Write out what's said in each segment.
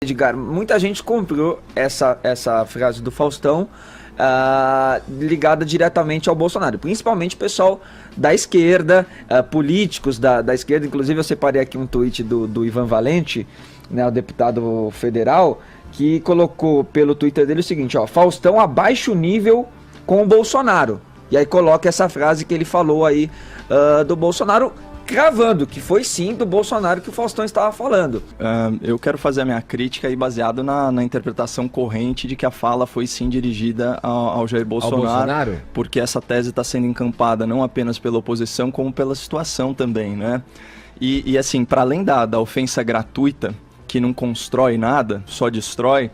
Edgar, muita gente comprou essa frase do Faustão ligada diretamente ao Bolsonaro, principalmente o pessoal da esquerda, políticos da esquerda. Inclusive eu separei aqui um tweet do Ivan Valente, né, o deputado federal, que colocou pelo Twitter dele o seguinte, ó: Faustão abaixa o nível com o Bolsonaro. E aí coloca essa frase que ele falou aí do Bolsonaro, cravando que foi sim do Bolsonaro que o Faustão estava falando. Eu quero fazer a minha crítica aí baseado na interpretação corrente de que a fala foi sim dirigida ao Jair Bolsonaro, porque essa tese está sendo encampada não apenas pela oposição, como pela situação também, né? E assim, para além da ofensa gratuita, que não constrói nada, só destrói,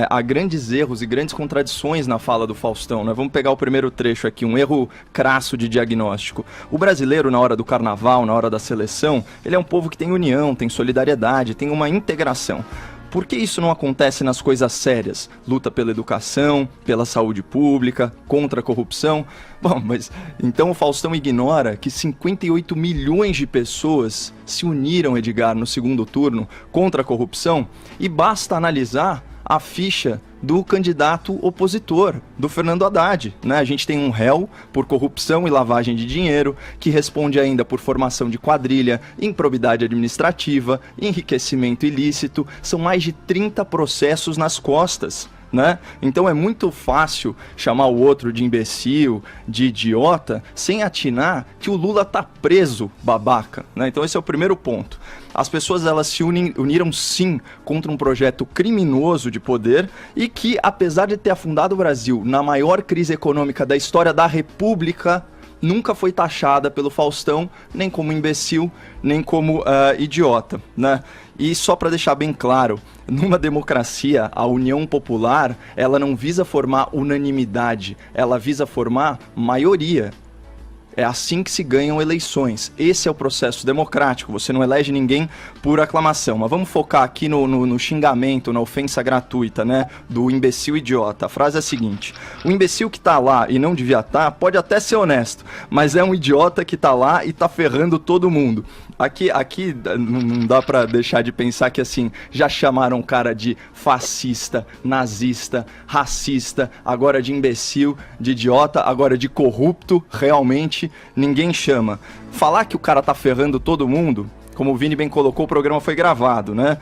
há grandes erros e grandes contradições na fala do Faustão, né? Vamos pegar o primeiro trecho aqui, um erro crasso de diagnóstico. O brasileiro, na hora do carnaval, na hora da seleção, ele é um povo que tem união, tem solidariedade, tem uma integração. Por que isso não acontece nas coisas sérias? Luta pela educação, pela saúde pública, contra a corrupção? Bom, mas então o Faustão ignora que 58 milhões de pessoas se uniram, Edgar, no segundo turno contra a corrupção? E basta analisar a ficha do candidato opositor, do Fernando Haddad, né? A gente tem um réu por corrupção e lavagem de dinheiro, que responde ainda por formação de quadrilha, improbidade administrativa, enriquecimento ilícito. São mais de 30 processos nas costas, né? Então é muito fácil chamar o outro de imbecil, de idiota, sem atinar que o Lula tá preso, babaca, né? Então esse é o primeiro ponto. As pessoas, elas se uniram sim contra um projeto criminoso de poder e que, apesar de ter afundado o Brasil na maior crise econômica da história da República, nunca foi taxada pelo Faustão nem como imbecil, nem como idiota, né? E só para deixar bem claro, numa democracia, a união popular, ela não visa formar unanimidade, ela visa formar maioria. É assim que se ganham eleições. Esse é o processo democrático. Você não elege ninguém por aclamação. Mas vamos focar aqui no xingamento, na ofensa gratuita, né? Do imbecil idiota. A frase é a seguinte: o imbecil que tá lá e não devia estar, pode até ser honesto, mas é um idiota que tá lá e tá ferrando todo mundo. Aqui não dá pra deixar de pensar que, assim, já chamaram o cara de fascista, nazista, racista, agora de imbecil, de idiota, agora de corrupto. Realmente ninguém chama. Falar que o cara tá ferrando todo mundo, como o Vini bem colocou, o programa foi gravado, né?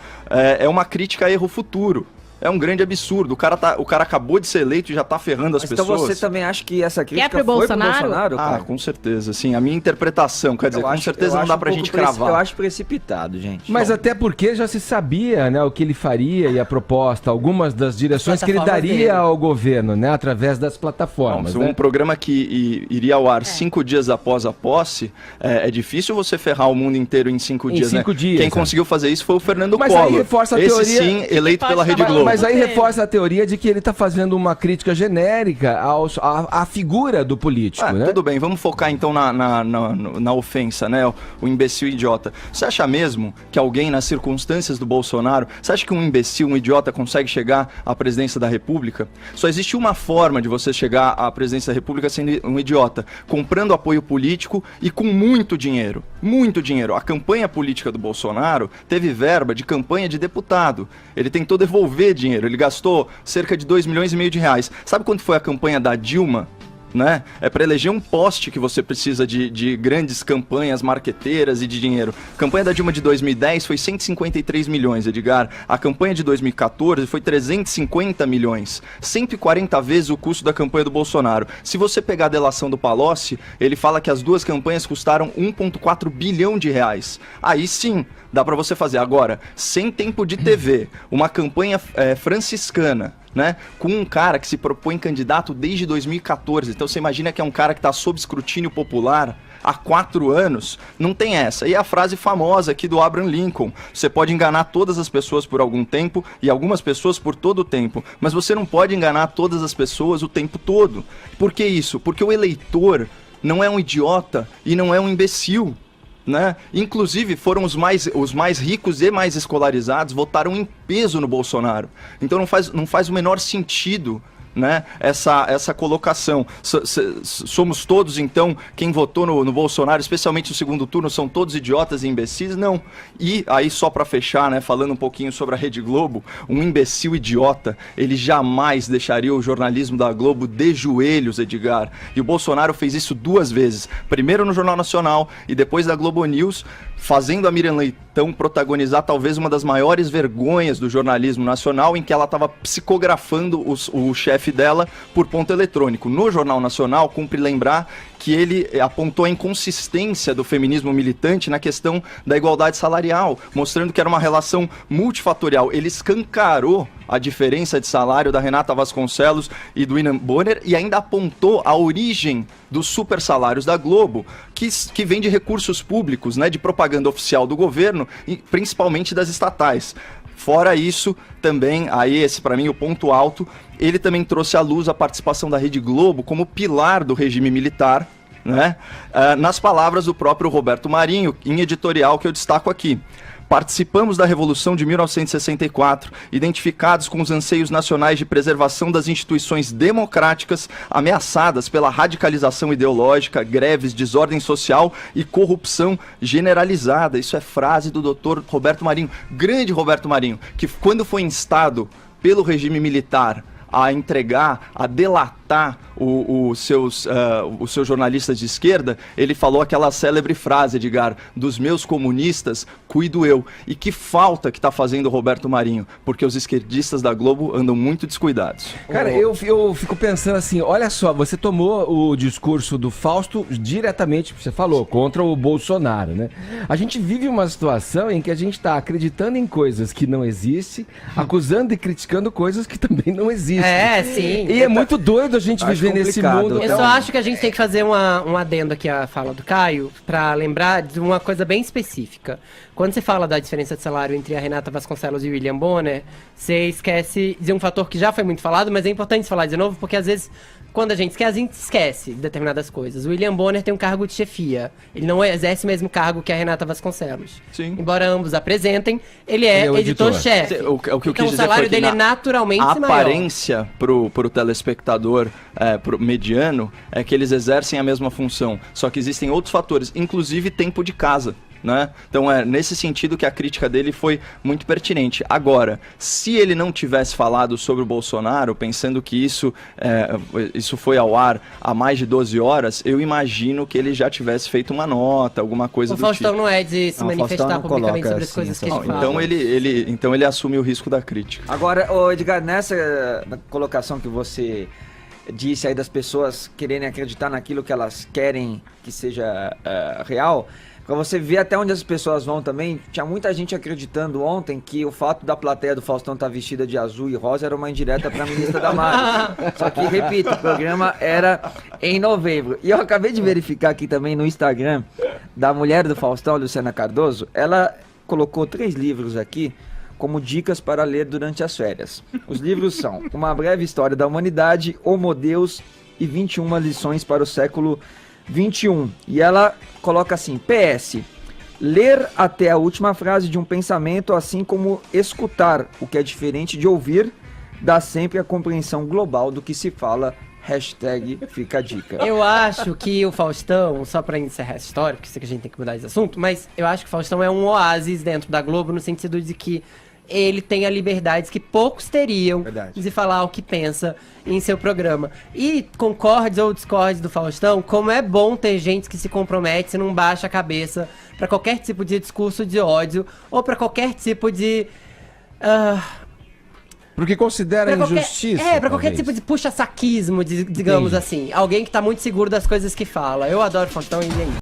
É uma crítica a erro futuro. É um grande absurdo. O cara acabou de ser eleito e já tá ferrando as pessoas. Então você também acha que essa crítica pro foi Bolsonaro? pro Bolsonaro? Ah, com certeza. Sim, a minha interpretação, quer dizer, com certeza não dá pra gente cravar. Eu acho precipitado, gente. Mas até porque já se sabia, né, o que ele faria e a proposta, algumas das direções que ele daria ao governo, né, através das plataformas. Bom, né? Um programa que iria ao ar 5 dias após a posse, é difícil você ferrar o mundo inteiro em 5 dias, né? 5 dias. Quem conseguiu fazer isso foi o Fernando Mas Collor. aí reforça a Esse teoria... sim, eleito pela Rede Globo. Mas aí reforça a teoria de que ele está fazendo uma crítica genérica à figura do político, né? Tudo bem, vamos focar então na ofensa, né? O imbecil idiota. Você acha mesmo que alguém, nas circunstâncias do Bolsonaro, você acha que um imbecil, um idiota consegue chegar à presidência da República? Só existe uma forma de você chegar à presidência da República sendo um idiota: comprando apoio político e com muito dinheiro. Muito dinheiro. A campanha política do Bolsonaro teve verba de campanha de deputado. Ele tentou devolver dinheiro. Ele gastou cerca de 2,5 milhões de reais. Sabe quanto foi a campanha da Dilma? Né? É para eleger um poste que você precisa de grandes campanhas marqueteiras e de dinheiro. A campanha da Dilma de 2010 foi 153 milhões, Edgar. A campanha de 2014 foi 350 milhões. 140 vezes o custo da campanha do Bolsonaro. Se você pegar a delação do Palocci, ele fala que as duas campanhas custaram 1,4 bilhão de reais. Aí sim, dá para você fazer. Agora, sem tempo de TV, uma campanha franciscana, né, com um cara que se propõe candidato desde 2014. Então você imagina que é um cara que está sob escrutínio popular há 4 anos. Não tem essa. E a frase famosa aqui do Abraham Lincoln: você pode enganar todas as pessoas por algum tempo e algumas pessoas por todo o tempo, mas você não pode enganar todas as pessoas o tempo todo. Por que isso? Porque o eleitor não é um idiota e não é um imbecil, né? Inclusive foram os mais ricos e mais escolarizados votaram em peso no Bolsonaro. Então não faz o menor sentido né, essa colocação. Somos todos, então, quem votou no Bolsonaro, especialmente no segundo turno, são todos idiotas e imbecis? Não. E aí, só para fechar, né, falando um pouquinho sobre a Rede Globo, um imbecil idiota, ele jamais deixaria o jornalismo da Globo de joelhos, Edgar. E o Bolsonaro fez isso 2 vezes. Primeiro no Jornal Nacional e depois da Globo News, fazendo a Miriam Leitão protagonizar talvez uma das maiores vergonhas do jornalismo nacional, em que ela estava psicografando o chefe dela por ponto eletrônico. No Jornal Nacional, cumpre lembrar que ele apontou a inconsistência do feminismo militante na questão da igualdade salarial, mostrando que era uma relação multifatorial. Ele escancarou a diferença de salário da Renata Vasconcelos e do William Bonner e ainda apontou a origem dos super salários da Globo, que vem de recursos públicos, né, de propaganda oficial do governo e principalmente das estatais. Fora isso, também, aí esse para mim o ponto alto, ele também trouxe à luz a participação da Rede Globo como pilar do regime militar, né? Nas palavras do próprio Roberto Marinho, em editorial que eu destaco aqui. Participamos da Revolução de 1964, identificados com os anseios nacionais de preservação das instituições democráticas ameaçadas pela radicalização ideológica, greves, desordem social e corrupção generalizada. Isso é frase do Dr. Roberto Marinho, grande Roberto Marinho, que quando foi instado pelo regime militar a entregar, a delatar os seus jornalistas de esquerda, ele falou aquela célebre frase, Edgar, dos meus comunistas, cuido eu. E que falta que está fazendo o Roberto Marinho, porque os esquerdistas da Globo andam muito descuidados. Cara, eu fico pensando assim, olha só, você tomou o discurso do Fausto diretamente, você falou, contra o Bolsonaro, né? A gente vive uma situação em que a gente está acreditando em coisas que não existem, acusando e criticando coisas que também não existem. É, sim. E é muito doido a gente viver nesse mundo. Eu só acho que a gente tem que fazer um adendo aqui à fala do Caio, pra lembrar de uma coisa bem específica. Quando você fala da diferença de salário entre a Renata Vasconcelos e o William Bonner, você esquece de um fator que já foi muito falado, mas é importante falar de novo, porque às vezes, quando a gente esquece de determinadas coisas. O William Bonner tem um cargo de chefia. Ele não exerce o mesmo cargo que a Renata Vasconcelos. Sim. Embora ambos apresentem, ele é editor-chefe. O que eu então quis o dizer salário foi que dele é naturalmente a maior. aparência pro telespectador pro mediano é que eles exercem a mesma função. Só que existem outros fatores, inclusive tempo de casa. Né? Então é nesse sentido que a crítica dele foi muito pertinente. Agora, se ele não tivesse falado sobre o Bolsonaro, pensando que isso foi ao ar há mais de 12 horas, eu imagino que ele já tivesse feito uma nota, alguma coisa do tipo. O Faustão não é de se manifestar publicamente sobre as coisas que ele fala. Então ele assume o risco da crítica. Agora, Edgar, nessa colocação que você disse aí das pessoas quererem acreditar naquilo que elas querem que seja real, pra você ver até onde as pessoas vão também, tinha muita gente acreditando ontem que o fato da plateia do Faustão estar vestida de azul e rosa era uma indireta pra ministra Damares. Só que, repito, o programa era em novembro. E eu acabei de verificar aqui também no Instagram da mulher do Faustão, Luciana Cardoso, ela colocou 3 livros aqui como dicas para ler durante as férias. Os livros são Uma Breve História da Humanidade, Homo Deus e 21 Lições para o Século 21. E ela coloca assim: PS, ler até a última frase de um pensamento, assim como escutar, o que é diferente de ouvir, dá sempre a compreensão global do que se fala. Hashtag fica a dica. Eu acho que o Faustão, só pra encerrar essa história, porque sei que a gente tem que mudar esse assunto, mas eu acho que o Faustão é um oásis dentro da Globo, no sentido de que ele tem a liberdade que poucos teriam de falar o que pensa em seu programa. E concordes ou discordes do Faustão, como é bom ter gente que se compromete, não baixa a cabeça pra qualquer tipo de discurso de ódio ou pra qualquer tipo de... Porque considera injustiça. Pra qualquer tipo de puxa-saquismo, digamos assim. Alguém que tá muito seguro das coisas que fala. Eu adoro Faustão e é isso.